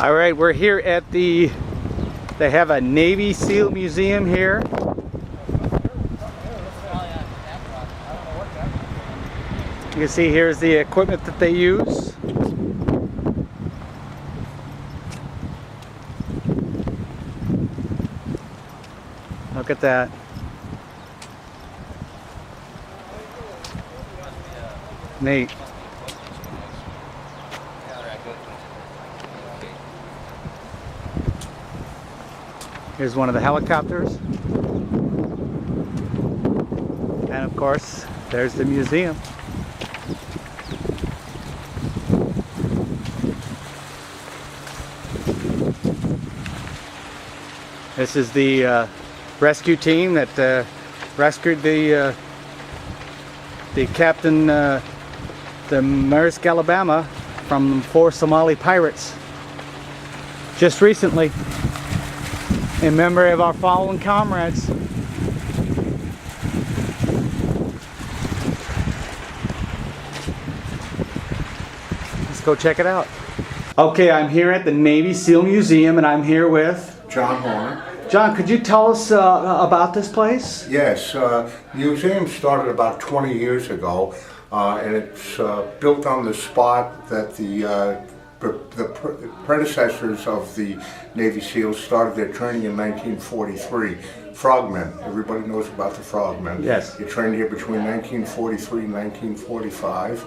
All right, we're here at they have a Navy SEAL museum here. You can see here's the equipment that they use. Look at that. Neat. Here's one of the helicopters. And of course, there's the museum. This is the rescue team that rescued the captain, the Maersk Alabama, from 4 Somali pirates just recently, in memory of our fallen comrades. Let's go check it out. Okay, I'm here at the Navy SEAL Museum, and I'm here with John Horner. John, could you tell us about this place? Yes, the museum started about 20 years ago, and it's built on the spot that the predecessors of the Navy SEALs started their training in 1943. Frogmen, everybody knows about the Frogmen. Yes. They trained here between 1943 and 1945.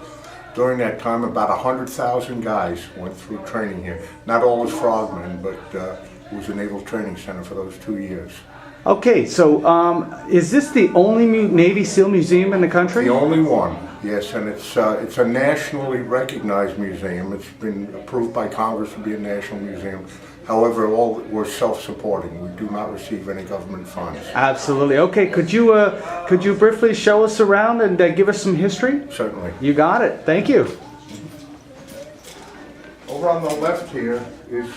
During that time, about 100,000 guys went through training here. Not all as Frogmen, but it was a naval training center for those 2 years. Okay, so is this the only Navy SEAL museum in the country? The only one, yes, and it's a nationally recognized museum. It's been approved by Congress to be a national museum. However, we're self-supporting. We do not receive any government funds. Absolutely. Okay, could you briefly show us around and give us some history? Certainly. You got it. Thank you. Over on the left here is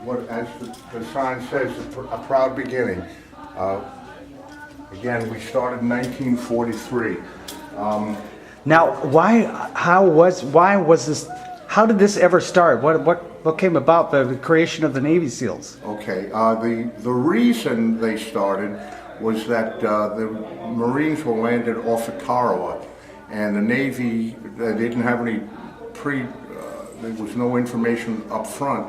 what, as the sign says, a proud beginning. Again, we started in 1943. Now, how did this ever start? What came about the creation of the Navy SEALs? Okay, the reason they started was that the Marines were landed off of Tarawa, and the Navy, they didn't have any there was no information up front,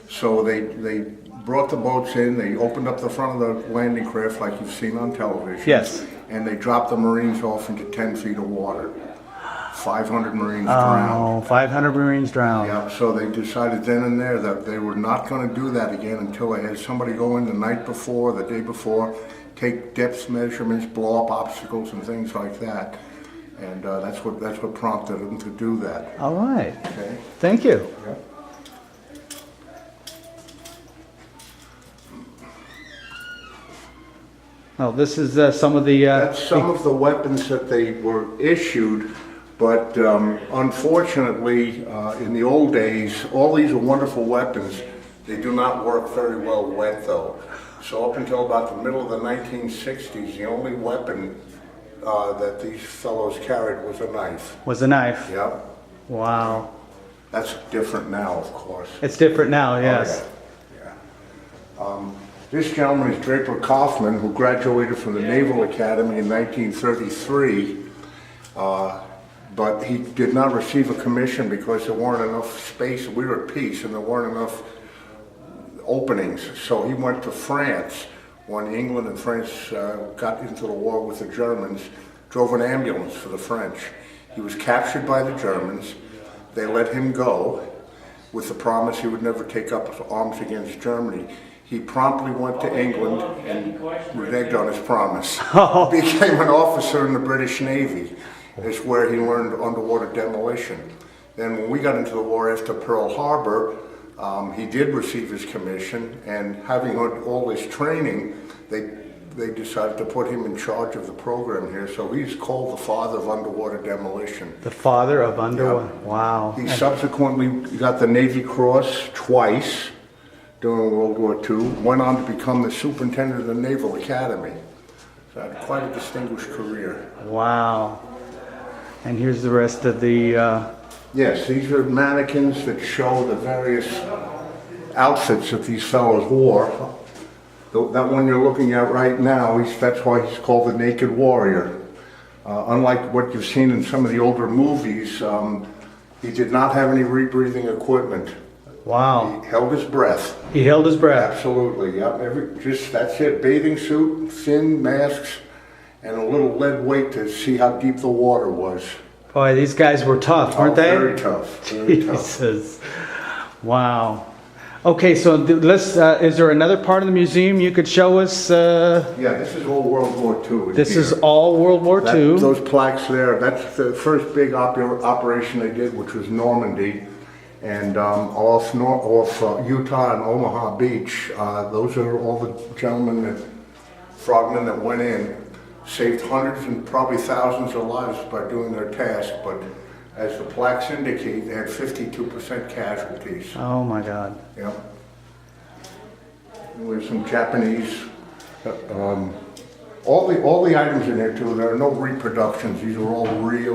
so they brought the boats in, they opened up the front of the landing craft like you've seen on television. Yes. And they dropped the Marines off into 10 feet of water. 500 Marines drowned. Oh, 500 Marines drowned. Yeah, so they decided then and there that they were not going to do that again until they had somebody go in the night before, the day before, take depth measurements, blow up obstacles and things like that. And that's what prompted them to do that. All right. Okay. Thank you. Yeah. Oh, this is some of the... That's some of the weapons that they were issued, but unfortunately, in the old days, all these are wonderful weapons. They do not work very well wet, though. So up until about the middle of the 1960s, the only weapon that these fellows carried was a knife. Was a knife? Yep. Wow. That's different now, of course. It's different now, yes. Oh, yeah. This gentleman is Draper Kaufman, who graduated from the Naval Academy in 1933, but he did not receive a commission because there weren't enough space. We were at peace and there weren't enough openings. So he went to France when England and France got into the war with the Germans, drove an ambulance for the French. He was captured by the Germans. They let him go with the promise he would never take up arms against Germany. He promptly went to England and reneged on his promise. Oh. Became an officer in the British Navy. It's where he learned underwater demolition. Then when we got into the war after Pearl Harbor, he did receive his commission, and having had all his training, they decided to put him in charge of the program here. So he's called the father of underwater demolition. The father of underwater, Yep. Wow. He subsequently got the Navy Cross twice during World War II, went on to become the superintendent of the Naval Academy. So had quite a distinguished career. Wow. And here's the rest of the... Yes, these are mannequins that show the various outfits that these fellows wore. That one you're looking at right now, that's why he's called the Naked Warrior. Unlike what you've seen in some of the older movies, he did not have any rebreathing equipment. Wow. He held his breath. He held his breath. Absolutely, yep. That's it. Bathing suit, thin masks, and a little lead weight to see how deep the water was. Boy, these guys were tough, weren't they? Very tough. Very tough. Jesus. Wow. Okay, so is there another part of the museum you could show us? Yeah, this is all World War II. This is all World War II. Those plaques there, that's the first big operation they did, which was Normandy. And off Utah and Omaha Beach, those are all the frogmen that went in, saved hundreds and probably thousands of lives by doing their task. But as the plaques indicate, they had 52% casualties. Oh my God. Yeah. There's some Japanese. All the items in there too. There are no reproductions. These are all real.